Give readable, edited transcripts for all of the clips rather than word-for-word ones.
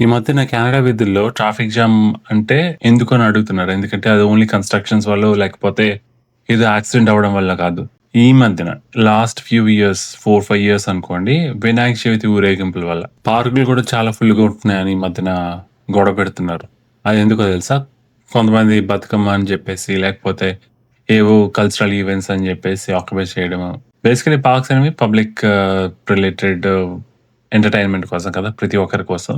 ఈ మధ్యన కెనడా వీధుల్లో ట్రాఫిక్ జామ్ అంటే ఎందుకని అడుగుతున్నారు. ఎందుకంటే అది ఓన్లీ కన్‌స్ట్రక్షన్స్ వల్లో లేకపోతే ఏదో యాక్సిడెంట్ అవ్వడం వల్ల కాదు. ఈ మధ్యన లాస్ట్ ఫ్యూ ఇయర్స్ 4, 5 ఇయర్స్ అనుకోండి వినాయక చవితి ఊరేగింపుల వల్ల. పార్కులు కూడా చాలా ఫుల్‌గా ఉంటున్నాయని ఈ మధ్యన గొడవ పెడుతున్నారు. అది ఎందుకో తెలుసా? కొంతమంది బతుకమ్మ అని చెప్పేసి లేకపోతే ఏవో కల్చరల్ ఈవెంట్స్ అని చెప్పేసి ఆక్యుపై చేయడము. బేసికల్లీ పార్క్స్ అనేవి పబ్లిక్ రిలేటెడ్ ఎంటర్‌టైన్‌మెంట్ కోసం కదా! ప్రతి ఒక్కరి కోసం.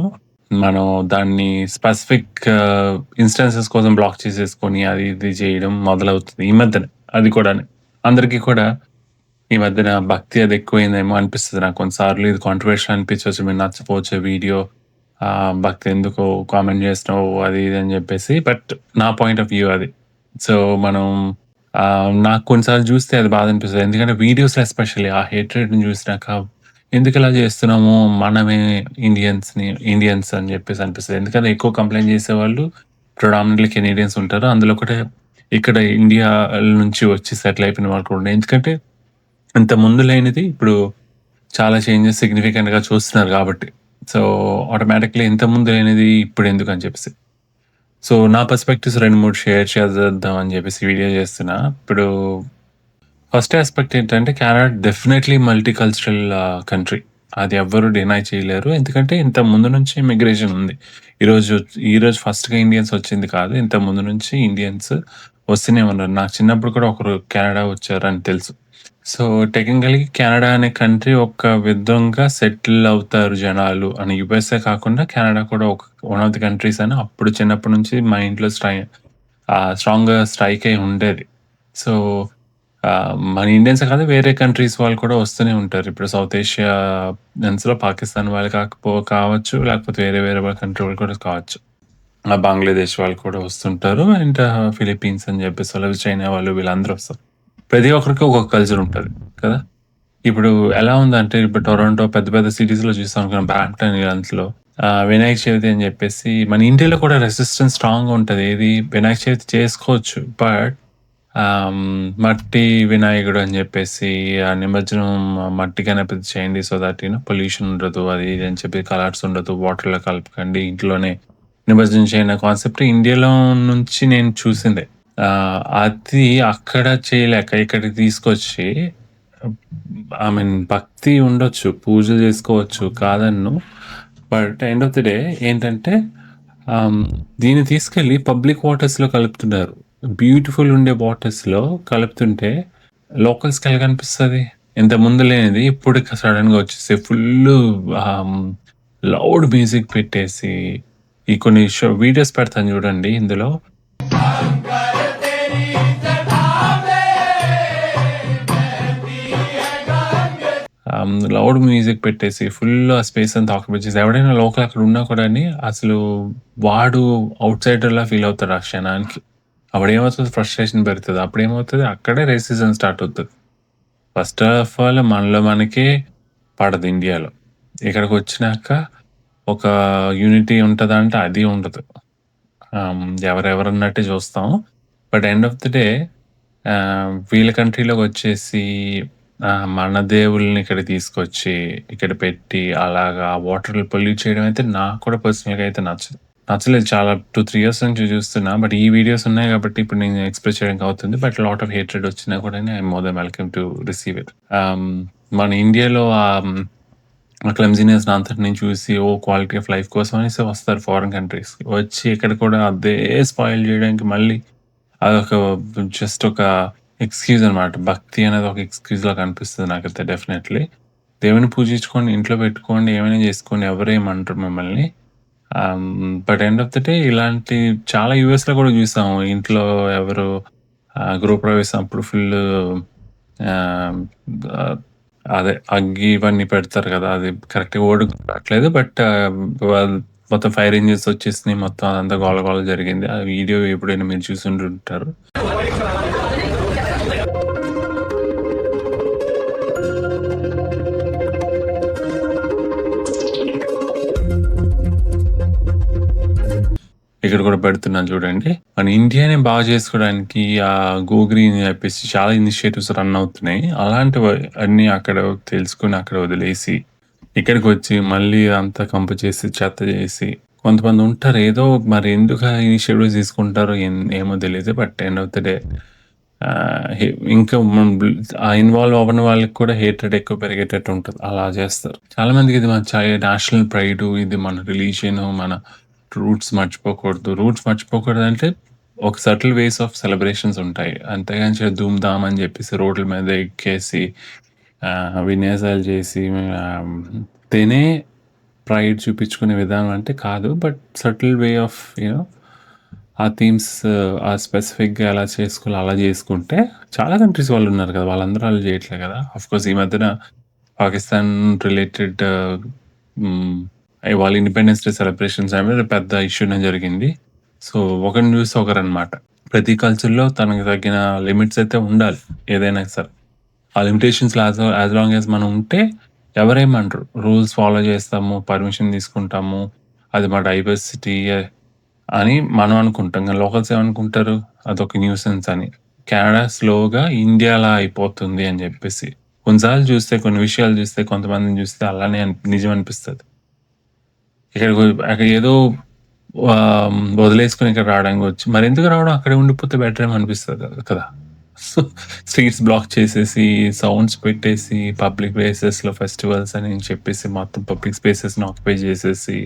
మనం దాన్ని స్పెసిఫిక్ ఇన్‌స్టాన్సెస్ కోసం బ్లాక్ చేసేసుకొని అది ఇది చేయడం మొదలవుతుంది. ఈ మధ్యనే అది కూడాని. అందరికి కూడా ఈ మధ్యన భక్తి అది ఎక్కువైందేమో అనిపిస్తది నాకు కొన్నిసార్లు. ఇది కాంట్రోవర్షియల్ అనిపించొచ్చు. మీకు నచ్చకపోవచ్చు వీడియో. భక్తి ఎందుకు కామెంట్ చేస్తున్నావు అది ఇది అని చెప్పేసి. బట్ నా పాయింట్ ఆఫ్ వ్యూ అది. సో, మనం నాకు కొన్నిసార్లు చూస్తే అది బాధ అనిపిస్తది. ఎందుకంటే వీడియోస్‌లో ఎస్పెషల్లీ ఆ హేట్రెడ్‌ని చూసినాక ఎందుకిలా చేస్తున్నాము? మనమే ఇండియన్స్ అని చెప్పేసి అనిపిస్తది. ఎందుకంటే ఎక్కువ కంప్లెయింట్ చేసేవాళ్ళు ప్రెడామినెంట్‌లీ కెనేడియన్స్ ఉంటారు. అందులో కూడా ఇక్కడ ఇండియా నుంచి వచ్చి సెటిల్ అయిపోయిన వాళ్ళు కూడా ఉన్నారు. ఎందుకంటే ఇంతకుముందు లేనిది ఇప్పుడు చాలా చేంజెస్ సిగ్నిఫికెంట్‌గా చూస్తున్నారు కాబట్టి. సో, ఆటోమేటిక్‌లీ ఇంతకుముందు లేనిది ఇప్పుడెందుకని చెప్పేసి. సో, నా పర్స్‌పెక్టివ్స్ 2, 3 షేర్ చేసేద్దాం అని చెప్పేసి వీడియో చేస్తున్నా. ఇప్పుడు ఫస్ట్ యాస్పెక్ట్ ఏంటంటే Canada definitely multi cultural country. అది ఎవ్వరు డినై చేయలేరు. ఎందుకంటే ఇంతకు ముందు నుంచి ఇమిగ్రేషన్ ఉంది. ఈరోజు ఈరోజు ఫస్ట్‌గా ఇండియన్స్ వచ్చింది కాదు. ఇంతకు ముందు నుంచి ఇండియన్స్ వస్తూనే ఉన్నారు. నాకు చిన్నప్పుడు కూడా ఒకరు కెనడా వచ్చారని తెలుసు. సో, టెక్నికల్‌గా కెనడా అనే కంట్రీ ఒక విధంగా సెటిల్ అవుతారు జనాలు అని యూఎస్ఏ కాకుండా కెనడా కూడా ఒక వన్ ఆఫ్ ది కంట్రీస్ అని అప్పుడు చిన్నప్పటి నుంచి మా ఇంట్లో స్ట్రాంగ్‌గా స్ట్రైక్ అయ్యి ఉండేది. సో, మన ఇండియన్సే కాదు వేరే కంట్రీస్ వాళ్ళు కూడా వస్తూనే ఉంటారు. ఇప్పుడు సౌత్ ఏషియా డెన్స్‌లో పాకిస్తాన్ వాళ్ళు కావచ్చు, లేకపోతే వేరే వేరే కంట్రీ వాళ్ళు కూడా కావచ్చు. బంగ్లాదేశ్ వాళ్ళు కూడా వస్తుంటారు. అండ్ ఫిలిప్పీన్స్ అని చెప్పేసి వాళ్ళు, చైనా వాళ్ళు వీళ్ళందరూ వస్తారు. ప్రతి ఒక్కరికి ఒక్కొక్క కల్చర్ ఉంటది కదా! ఇప్పుడు ఎలా ఉందంటే ఇప్పుడు టొరంటో పెద్ద పెద్ద సిటీస్‌లో చూసామనుకో బ్రాంప్టన్ ఇలాంటిలో వినాయక చవితి అని చెప్పేసి మన ఇండియాలో కూడా రెసిస్టెన్స్ స్ట్రాంగ్‌గా ఉంటది. ఏది వినాయక చవితి చేసుకోవచ్చు. బట్ మట్టి వినాయకుడు అని చెప్పేసి ఆ నిమజ్జనం మట్టి గణపతి చేయండి. సో దట్ పొల్యూషన్ ఉండదు. అది ఇది అని చెప్పి కలర్స్ ఉండదు. వాటర్‌లో కలపకండి. ఇంట్లోనే నిమజ్జనం చేయండి అనే కాన్సెప్ట్ ఇండియాలో నుంచి నేను చూసిందే. అది అక్కడ చేయలేక ఇక్కడికి తీసుకొచ్చి ఐ మీన్ భక్తి ఉండొచ్చు. పూజలు చేసుకోవచ్చు కాదనను. But end of the day ఏంటంటే ఆహ్, దీన్ని తీసుకెళ్ళి పబ్లిక్ వాటర్స్‌లో కలుపుతున్నారు. బ్యూటిఫుల్ ఉండే వాటర్స్‌లో కలుపుతుంటే లోకల్స్‌కి ఎలాగ అనిపిస్తది? ఇంతకుముందు లేనిది ఇప్పుడు సడెన్‌గా వచ్చేసి ఫుల్లు ఆహ్, లౌడ్ మ్యూజిక్ పెట్టేసి ఈ కొన్ని వీడియోస్ పెడతాను చూడండి ఇందులో. లౌడ్ మ్యూజిక్ పెట్టేసి ఫుల్ ఆ స్పేస్ అంతా ఆక్యుపై చేసి ఎవడైనా లోకల్ అక్కడ ఉన్నా కూడాని అసలు వాడు ఔట్‌సైడర్‌లా ఫీల్ అవుతాడు ఆ క్షణానికి. అప్పుడేమవుతది ఫ్రస్ట్రేషన్ పెరుగుతది. అప్పుడేమవుతది అక్కడే రేసిజం స్టార్ట్ అవుతది. ఫస్ట్ ఆఫ్ ఆల్ మనలో మనకే పడదు ఇండియాలో. ఇక్కడికొచ్చినాక ఒక యూనిటీ ఉంటదా అంటే అది ఉండదు. ఎవరెవరన్నట్టే చూస్తాం. But end of the day వీళ్ళ కంట్రీలోకొచ్చేసి మన దేవుళ్ళని ఇక్కడికి తీసుకొచ్చి, ఇక్కడ పెట్టి అలాగా వాటర్‌ని పొల్యూట్ చేయడం అయితే నాకు కూడా పర్సనల్‌గా అయితే నచ్చదు. నచ్చలేదు. చాలా 2, 3 ఇయర్స్ నుంచి చూస్తున్నా. బట్ ఈ వీడియోస్ ఉన్నాయి కాబట్టి ఇప్పుడు నేను ఎక్స్‌ప్రెస్ చేయడానికి అవుతుంది. బట్ లాట్ ఆఫ్ హేట్రెడ్ వచ్చినా కూడాని I am more than welcome to receive it. మన ఇండియాలో ఆ క్లమ్జీనెస్‌ని అంతటిని చూసి క్వాలిటీ ఆఫ్ లైఫ్ కోసం అనేసి వస్తారు ఫారిన్ కంట్రీస్‌కి. వచ్చి ఇక్కడ కూడా అదే స్పాయిల్ చేయడానికి మళ్ళీ అదొక జస్ట్ ఒక ఎక్స్‌క్యూజ్ అనమాట. భక్తి అనేది ఒక ఎక్స్‌క్యూజ్‌లా కనిపిస్తది నాకైతే డెఫినైట్‌లీ. దేవుడిని పూజించుకోండి, ఇంట్లో పెట్టుకోండి, ఏమైనా చేసుకోండి ఎవరేమనరు మిమ్మల్ని. But end of the day ఇలాంటి చాలా యూఎస్‌లో కూడా చూసాము. ఇంట్లో ఎవరు గృహప్రవేశం అప్పుడు ఫుల్లు ఆహ్, ఆహ్, అదే అగ్గి ఇవన్నీ పెడతారు కదా! అది కరెక్ట్‌గా వర్డ్ గుర్తురాట్లేదు. బట్ వాళ్ళు మొత్తం ఫైర్ ఇంజిన్స్ వచ్చేసినాయి. మొత్తం అదంతా గోల గోల జరిగింది. ఆ వీడియో ఎప్పుడైనా మీరు చూసుండుంటారు. ఇక్కడ కూడా పెడుతున్నాను చూడండి. మన ఇండియాని బాగా చేసుకోవడానికి గో గ్రీన్ అని చెప్పేసి చాలా ఇనిషియేటివ్స్ రన్ అవుతున్నాయి. అలాంటివి అన్నీ అక్కడ తెలుసుకొని అక్కడ వదిలేసి, ఇక్కడికొచ్చి మళ్ళీ అంతా కంపు చేసి, చెత్త చేసి, కొంతమంది ఉంటారు ఏదో మరి ఎందుకు ఇనిషియేటివ్స్ తీసుకుంటారో ఏమో తెలీదు. But end of the day ఇంకా ఆ ఇన్వాల్వ్ అవ్వని వాళ్ళకి కూడా హేట్రెడ్ ఎక్కువ పెరిగేటట్టు ఉంటుంది. అలా చేస్తారు. చాలా మందికి ఇది మన నేషనల్ ప్రైడ్, ఇది మన రిలీజియన్, మన రూట్స్ మర్చిపోకూడదు. రూట్స్ మర్చిపోకూడదు అంటే ఒక సటిల్ వేస్ ఆఫ్ సెలబ్రేషన్స్ ఉంటాయి. అంతేగాని ధూమ్ ధామ్ అని చెప్పేసి రోడ్ల మీద ఎక్కేసి విన్యాసాలు చేసి తినే ప్రైడ్ చూపించుకునే విధానం అంటే కాదు. బట్ సటిల్ వే ఆఫ్ ఆ థీమ్స్ ఆ స్పెసిఫిక్గా ఎలా చేసుకోవాలి అలా చేసుకుంటే చాలా కంట్రీస్ వాళ్ళు ఉన్నారు కదా, వాళ్ళందరూ అలా చేయట్లేదు కదా. కోర్స్ ఈ మధ్యన పాకిస్తాన్ రిలేటెడ్ వాళ్ళ ఇండిపెండెన్స్ డే సెలబ్రేషన్స్ అనేది పెద్ద ఇష్యూనే జరిగింది. సో ఒకరిని చూసి ఒకరనమాట. ప్రతి కల్చర్లో తనకు తగ్గిన లిమిట్స్ అయితే ఉండాలి ఏదైనా సరే. ఆ లిమిటేషన్స్లో యాజ్ లాంగ్ యాజ్ మనం ఉంటే ఎవరేమంటారు. రూల్స్ ఫాలో చేస్తాము, పర్మిషన్ తీసుకుంటాము, అది మా డైవర్సిటీ అని మనం అనుకుంటాం. కానీ లోకల్స్ ఏమనుకుంటారు, అదొక న్యూసెన్స్ అని. కెనడా స్లోగా ఇండియాలా అయిపోతుంది అని చెప్పేసి కొన్నిసార్లు చూస్తే, కొన్ని విషయాలు చూస్తే, కొంతమందిని చూస్తే అలానే నిజం అనిపిస్తుంది. అక్కడ ఏదో వదిలేసుకుని ఇక్కడ రావడానికి వచ్చి మరి ఎందుకు రావడం, అక్కడే ఉండిపోతే బెటర్ ఏమో అనిపిస్తుంది కదా. సో స్ట్రీట్స్ బ్లాక్ చేసేసి, సౌండ్స్ పెట్టేసి, పబ్లిక్ ప్లేసెస్లో ఫెస్టివల్స్ అని చెప్పేసి మొత్తం పబ్లిక్ స్పేసెస్ని ఆక్యుపై చేసేసి,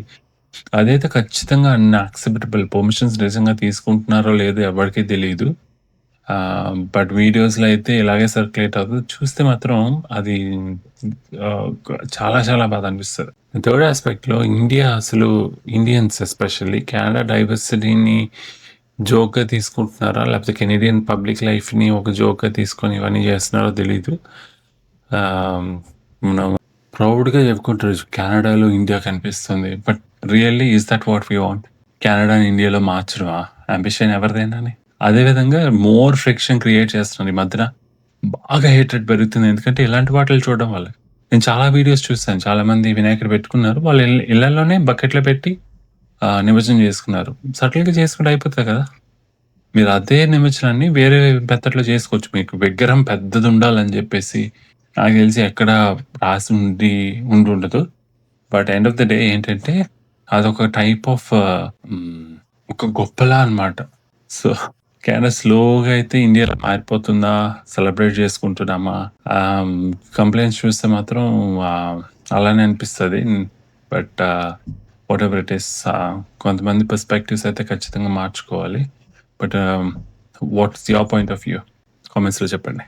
అదైతే ఖచ్చితంగా అన్యాక్సెప్టబుల్. పర్మిషన్స్ నిజంగా తీసుకుంటున్నారో లేదో ఎవరికీ తెలియదు. బట్ వీడియోస్లో అయితే ఇలాగే సర్క్యులేట్ అవుతుంది. చూస్తే మాత్రం అది చాలా చాలా బాధ అనిపిస్తుంది. థర్డ్ ఆస్పెక్ట్లో ఇండియా అసలు ఇండియన్స్ ఎస్పెషల్లీ కెనడా డైవర్సిటీని జోక్గా తీసుకుంటున్నారా, లేకపోతే కెనడియన్ పబ్లిక్ లైఫ్ని ఒక జోక్గా తీసుకొని ఇవన్నీ చేస్తున్నారో తెలీదు. మనం ప్రౌడ్గా చెప్పుకుంటారు కెనడాలో ఇండియా కనిపిస్తుంది. But really is that what we want? కెనడాని ఇండియాలో మార్చడమా అంబిషన్ ఎవరిదైనా? అదేవిధంగా మోర్ ఫ్రిక్షన్ క్రియేట్ చేస్తున్నారు ఈ మధ్యన. బాగా హేట్రెడ్ పెరుగుతుంది. ఎందుకంటే ఇలాంటి వాటిని చూడడం వల్ల. నేను చాలా వీడియోస్ చూస్తాను. చాలా మంది వినాయకుడు పెట్టుకున్నారు, వాళ్ళు ఇళ్లలోనే బకెట్లో పెట్టి నిమజ్జనం చేసుకున్నారు. సటిల్గా చేసుకుంటే అయిపోతుంది కదా. మీరు అదే నిమజ్జనాన్ని వేరే మెథడ్లో చేసుకోవచ్చు. మీకు విగ్రహం పెద్దది ఉండాలని చెప్పేసి నాకు తెలిసి ఎక్కడ రాసి ఉండదు. But end of the day ఏంటంటే అదొక టైప్ ఆఫ్ ఒక గొప్పలా అనమాట. సో కెనడా స్లోగా అయితే ఇండియాలో మారిపోతుందా, సెలబ్రేట్ చేసుకుంటున్నామా? కంప్లైంట్స్ చూస్తే మాత్రం అలానే అనిపిస్తుంది. But what ever it is, కొంతమంది పర్స్పెక్టివ్స్ అయితే ఖచ్చితంగా మార్చుకోవాలి. But what's your point of view? కామెంట్స్లో చెప్పండి.